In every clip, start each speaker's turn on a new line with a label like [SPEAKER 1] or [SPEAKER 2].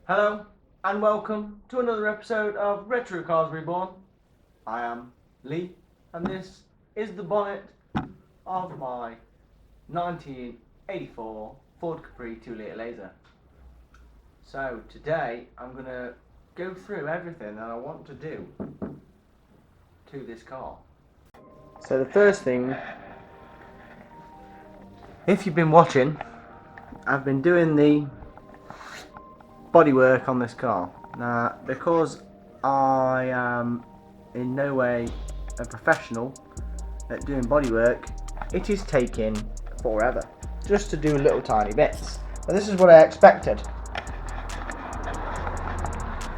[SPEAKER 1] Hello and welcome to another episode of Retro Cars Reborn. I am Lee and this is the bonnet of my 1984 Ford Capri 2 litre laser. So today I'm going to go through everything that I want to do to this car. So the first thing, if you've been watching, I've been doing the bodywork on this car. Now, because I am in no way a professional at doing bodywork, it is taking forever just to do little tiny bits. But this is what I expected.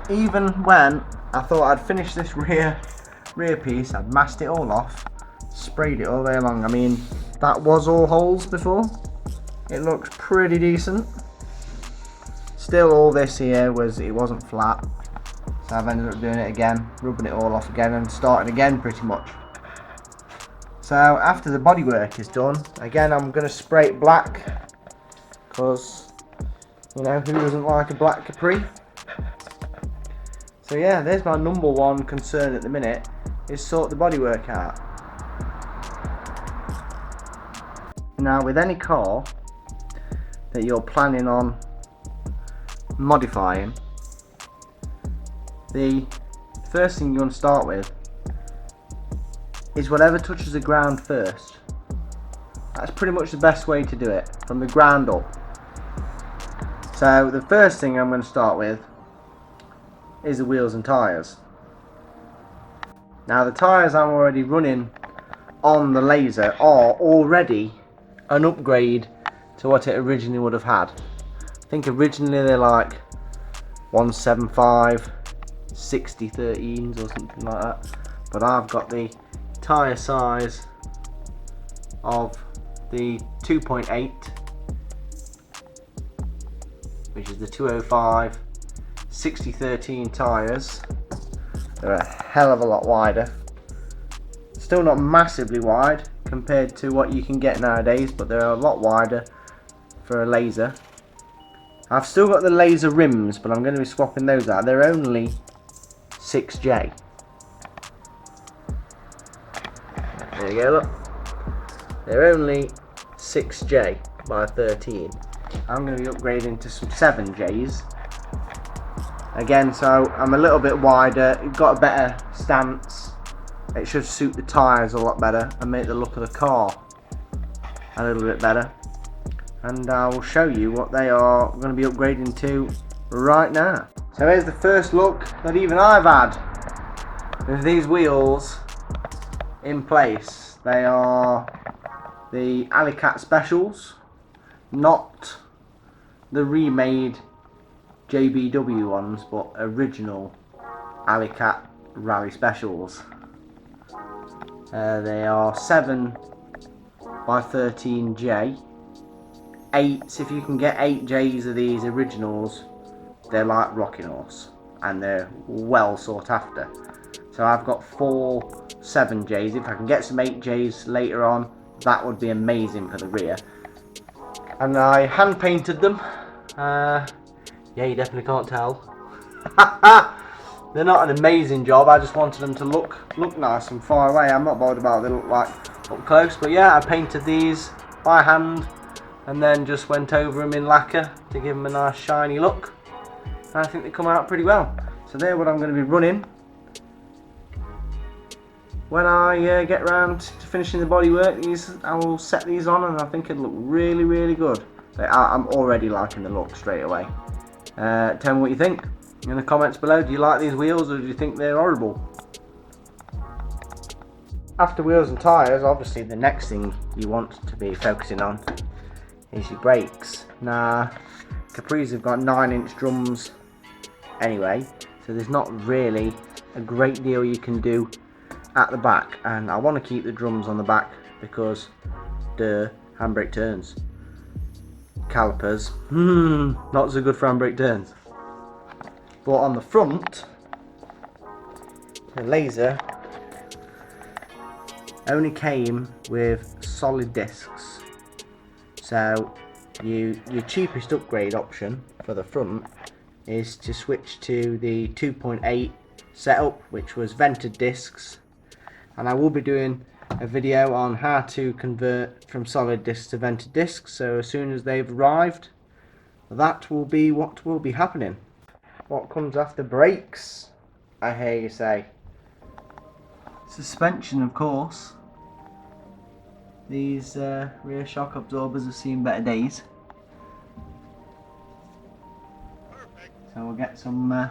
[SPEAKER 1] Even when I thought I'd finished this rear piece, I'd masked it all off, sprayed it all the way along. I mean, that was all holes before. It looks pretty decent. Still, all this here it wasn't flat, so I've ended up doing it again, rubbing it all off again and starting again pretty much. So after the bodywork is done, again I'm going to spray it black, because you know, who doesn't like a black Capri? So yeah, there's my number one concern at the minute, is sort the bodywork out. Now with any car that you're planning on modifying, the first thing you want to start with is whatever touches the ground first. That's pretty much the best way to do it, from the ground up. So the first thing I'm going to start with is the wheels and tyres. Now the tyres I'm already running on the laser are already an upgrade to what it originally would have had. I think originally they're like 175 60 13s or something like that, but I've got the tyre size of the 2.8, which is the 205 60 13 tyres. They're a hell of a lot wider, still not massively wide compared to what you can get nowadays, but they're a lot wider for a laser. I've still got the laser rims, but I'm going to be swapping those out. They're only 6J. There you go, look. They're only 6J by 13. I'm going to be upgrading to some 7Js. Again, so I'm a little bit wider, it's got a better stance. It should suit the tyres a lot better and make the look of the car a little bit better. And I will show you what they are going to be upgrading to right now. So here's the first look that even I've had with these wheels in place. They are the Alicat Specials, not the remade JBW ones, but original Alicat Rally Specials. They are 7 by 13J. 8s, if you can get 8Js of these originals, they're like rocking horse and they're well sought after. So I've got 4 7Js. If I can get some 8Js later on, that would be amazing for the rear. And I hand painted them. Yeah, you definitely can't tell. They're not an amazing job, I just wanted them to look nice from far away. I'm not bothered about what they look like up close, but yeah, I painted these by hand and then just went over them in lacquer to give them a nice shiny look. And I think they come out pretty well. So they're what I'm going to be running when I get around to finishing the bodywork. I will set these on and I think it'll look really, really good. I'm already liking the look straight away. Tell me what you think in the comments below. Do you like these wheels or do you think they're horrible? After wheels and tyres, obviously the next thing you want to be focusing on is your brakes. Now, Capris have got 9-inch drums anyway, so there's not really a great deal you can do at the back, and I want to keep the drums on the back because the handbrake turns. Calipers, not so good for handbrake turns. But on the front, the laser only came with solid discs. So your cheapest upgrade option for the front is to switch to the 2.8 setup, which was vented discs, and I will be doing a video on how to convert from solid discs to vented discs. So as soon as they've arrived, that will be what will be happening. What comes after brakes, I hear you say? Suspension, of course. These rear shock absorbers have seen better days. So we'll get some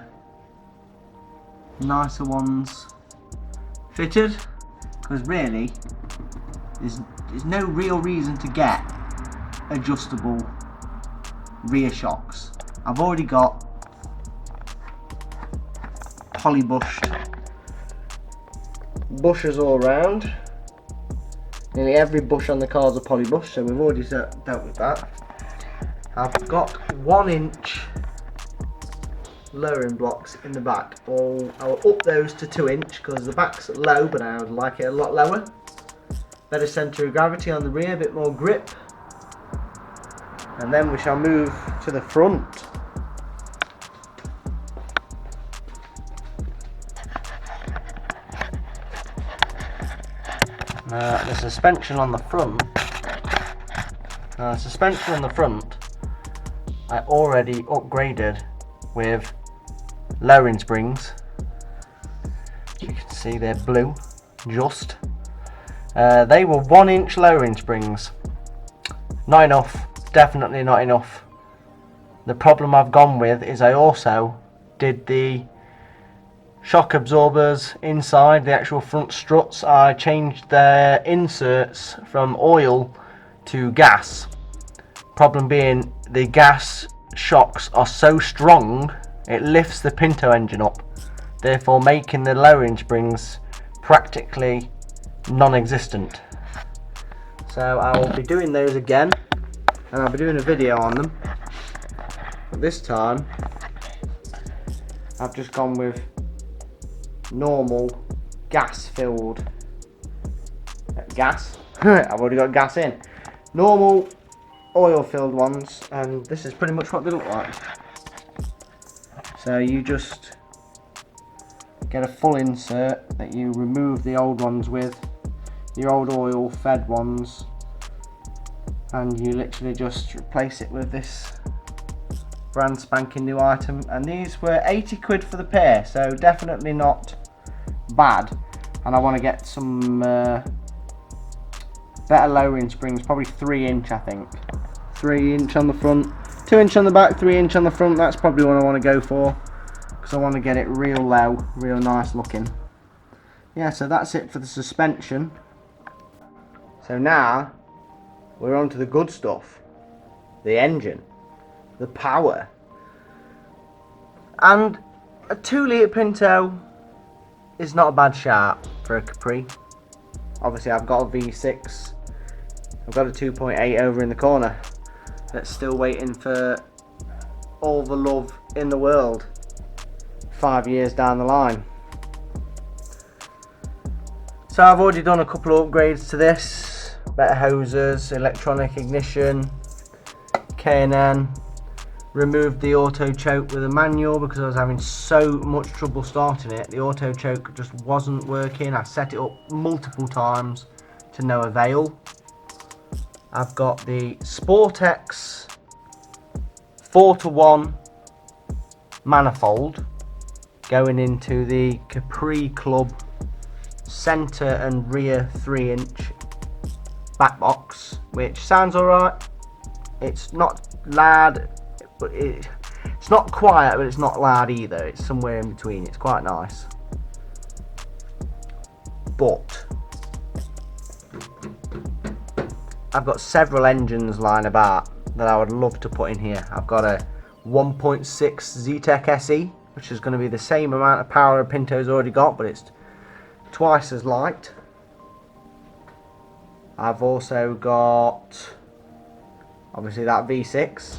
[SPEAKER 1] nicer ones fitted, because really there's no real reason to get adjustable rear shocks. I've already got poly-bushed bushes all around. Nearly every bush on the car is a poly-bush, so we've already dealt with that. I've got 1 inch lowering blocks in the back. I'll up those to 2 inch because the back's low, but I would like it a lot lower. Better centre of gravity on the rear, a bit more grip. And then we shall move to the front. The suspension on the front. I already upgraded with lowering springs. You can see they're blue. Just. They were 1 inch lowering springs. Not enough. Definitely not enough. The problem I've gone with is I also did the shock absorbers inside the actual front struts. I changed their inserts from oil to gas. Problem being, the gas shocks are so strong it lifts the Pinto engine up, therefore making the lowering springs practically non-existent. So I will be doing those again, and I'll be doing a video on them. But this time I've just gone with normal gas filled gas. I've already got gas in. Normal oil filled ones, and this is pretty much what they look like. So you just get a full insert that you remove the old ones with, your old oil fed ones, and you literally just replace it with this brand spanking new item. And these were 80 quid for the pair, so definitely not bad. And I want to get some better lowering springs, probably 3 inch, I think. 3 inch on the front, 2 inch on the back, 3 inch on the front. That's probably what I want to go for, because I want to get it real low, real nice looking. Yeah, so that's it for the suspension. So now we're on to the good stuff, the engine, the power. And a 2 litre Pinto is not a bad shout for a Capri. Obviously I've got a V6, I've got a 2.8 over in the corner that's still waiting for all the love in the world 5 years down the line. So I've already done a couple of upgrades to this, better hoses, electronic ignition, K&N, removed the auto choke with a manual because I was having so much trouble starting it. The auto choke just wasn't working. I set it up multiple times to no avail. I've got the Sportex 4:1 manifold going into the Capri Club centre and rear 3 inch back box, which sounds alright. It's not loud, but it's not quiet, but it's not loud either. It's somewhere in between. It's quite nice. But I've got several engines lying about that I would love to put in here. I've got a 1.6 Zetec SE, which is going to be the same amount of power a Pinto's already got, but it's twice as light. I've also got obviously that V6,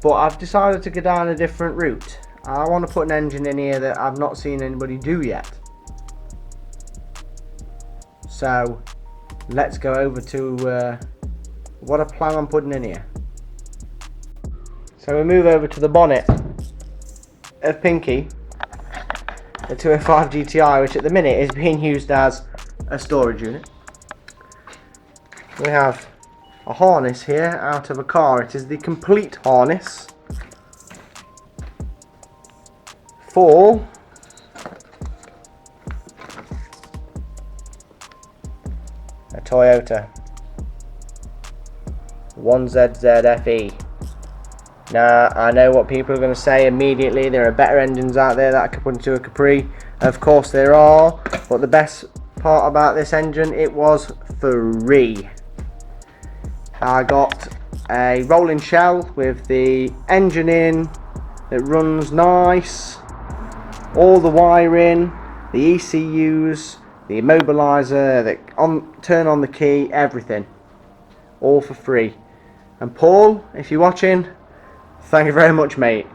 [SPEAKER 1] but I've decided to go down a different route. I want to put an engine in here that I've not seen anybody do yet. So let's go over to what I plan on putting in here. So we move over to the bonnet of Pinky, the 205 GTI, which at the minute is being used as a storage unit. We have a harness here out of a car. It is the complete harness for a Toyota 1ZZFE. Now, I know what people are going to say immediately. There are better engines out there that I could put into a Capri. Of course there are, but the best part about this engine, it was free. I got a rolling shell with the engine in that runs nice, all the wiring, the ECUs, the immobiliser, turn on the key, everything, all for free. And Paul, if you're watching, thank you very much, mate.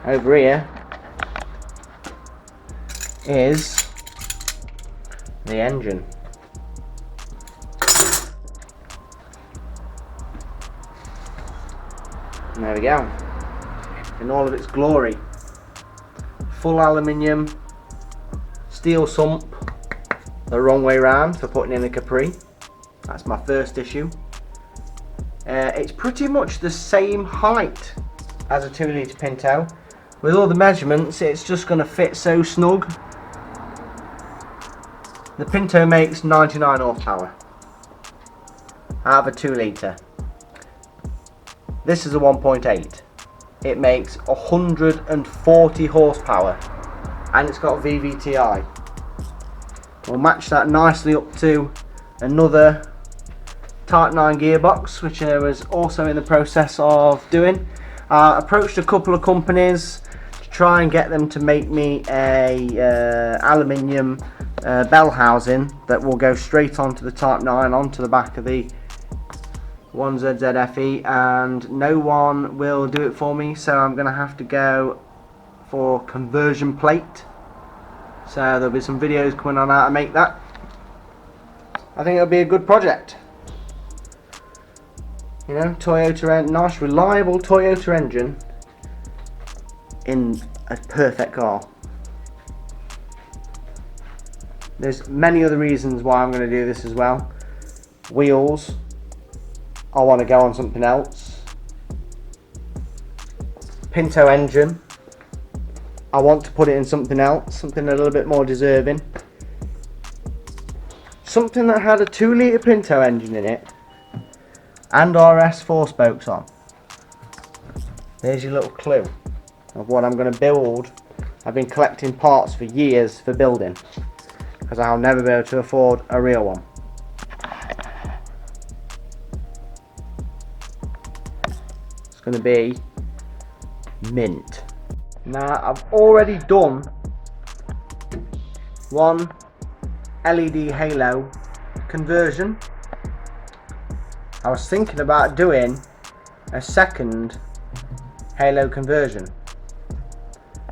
[SPEAKER 1] Over here is the engine. And there we go, in all of its glory. Full aluminium, steel sump, the wrong way round for putting in a Capri. That's my first issue. It's pretty much the same height as a 2 litre Pinto. With all the measurements, it's just going to fit so snug. The Pinto makes 99 horsepower out of a 2 litre. This is a 1.8. It makes 140 horsepower and it's got VVTi. We'll match that nicely up to another Type 9 gearbox, which I was also in the process of doing. I approached a couple of companies to try and get them to make me a aluminium bell housing that will go straight onto the Type 9, onto the back of the 1ZZFE, and no one will do it for me, so I'm going to have to go for conversion plate. So there'll be some videos coming on how to make that. I think it'll be a good project. You know, Toyota, nice reliable Toyota engine in a perfect car. There's many other reasons why I'm going to do this as well. Wheels, I want to go on something else. Pinto engine, I want to put it in something else, something a little bit more deserving. Something that had a 2 litre Pinto engine in it and RS 4 spokes on. There's your little clue of what I'm going to build. I've been collecting parts for years for building because I'll never be able to afford a real one. It's going to be mint. Now, I've already done one LED halo conversion. I was thinking about doing a second halo conversion,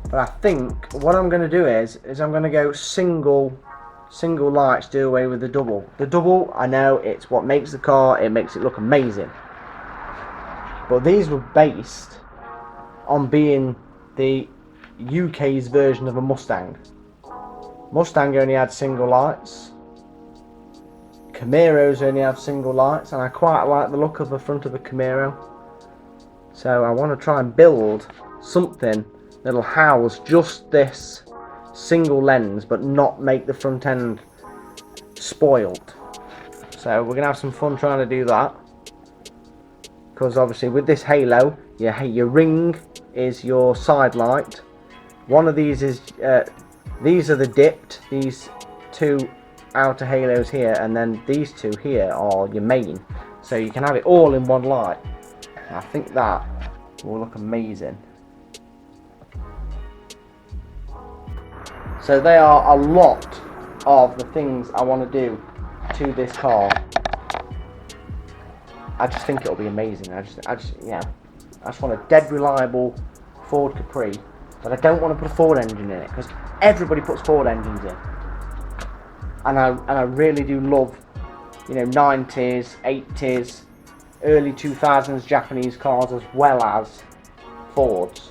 [SPEAKER 1] but I think what I'm going to do is I'm going to go single lights, do away with the double. The double, I know it's what makes the car, it makes it look amazing, but these were based on being the UK's version of a Mustang. Mustang only had single lights, Camaros only have single lights, and I quite like the look of the front of the Camaro. So I want to try and build something that'll house just this single lens but not make the front end spoiled. So we're going to have some fun trying to do that, because obviously with this halo, your ring is your side light. One of these is these are the dipped, these two outer halos here, and then these two here are your main, so you can have it all in one light. I think that will look amazing. So they are a lot of the things I want to do to this car. I just think it'll be amazing. I just want a dead reliable Ford Capri, but I don't want to put a Ford engine in it because everybody puts Ford engines in. And I really do love, 90s, 80s early 2000s Japanese cars as well as Fords.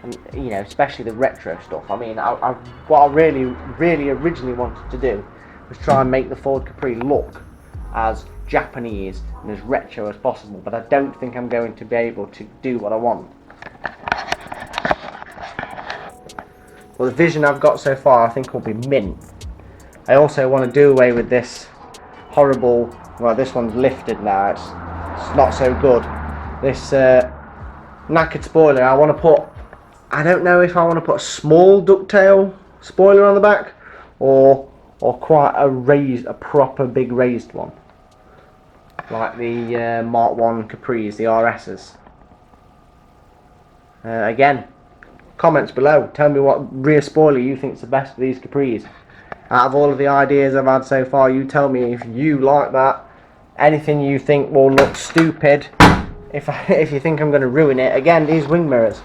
[SPEAKER 1] And, you know, especially the retro stuff. I mean, what I really originally wanted to do was try and make the Ford Capri look as Japanese and as retro as possible, but I don't think I'm going to be able to do what I want. Well, the vision I've got so far I think will be mint. I also want to do away with this horrible, well, this one's lifted now, it's not so good, this knackered spoiler. I want to put, I don't know if I want to put a small ducktail spoiler on the back or quite a proper big raised one, like the Mark 1 Capris, the RS's. Again, comments below, tell me what rear spoiler you think is the best of these Capris. Out of all of the ideas I've had so far, you tell me if you like that. Anything you think will look stupid, if you think I'm going to ruin it. Again, these wing mirrors,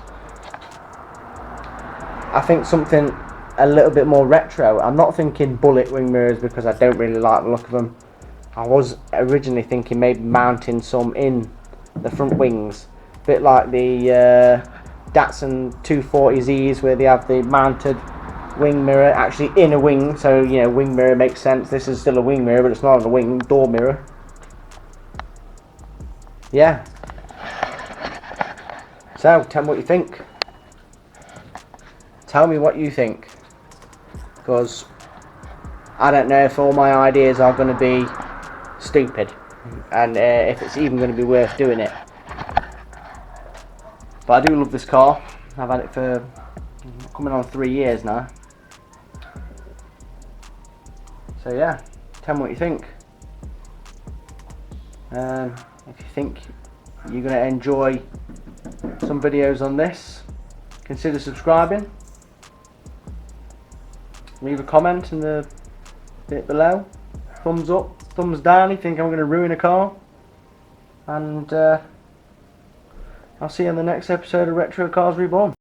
[SPEAKER 1] I think something a little bit more retro. I'm not thinking bullet wing mirrors because I don't really like the look of them. I was originally thinking maybe mounting some in the front wings, a bit like the Datsun 240Zs where they have the mounted wing mirror actually in a wing, so you know, wing mirror makes sense. This is still a wing mirror, but it's not on a wing, door mirror. Yeah. So, tell me what you think. Tell me what you think, because I don't know if all my ideas are going to be stupid, and if it's even going to be worth doing it. But I do love this car. I've had it for coming on 3 years now. So yeah, tell me what you think. If you think you're going to enjoy some videos on this, consider subscribing. Leave a comment in the bit below. Thumbs up, thumbs down if you think I'm going to ruin a car. And I'll see you on the next episode of Retro Cars Reborn.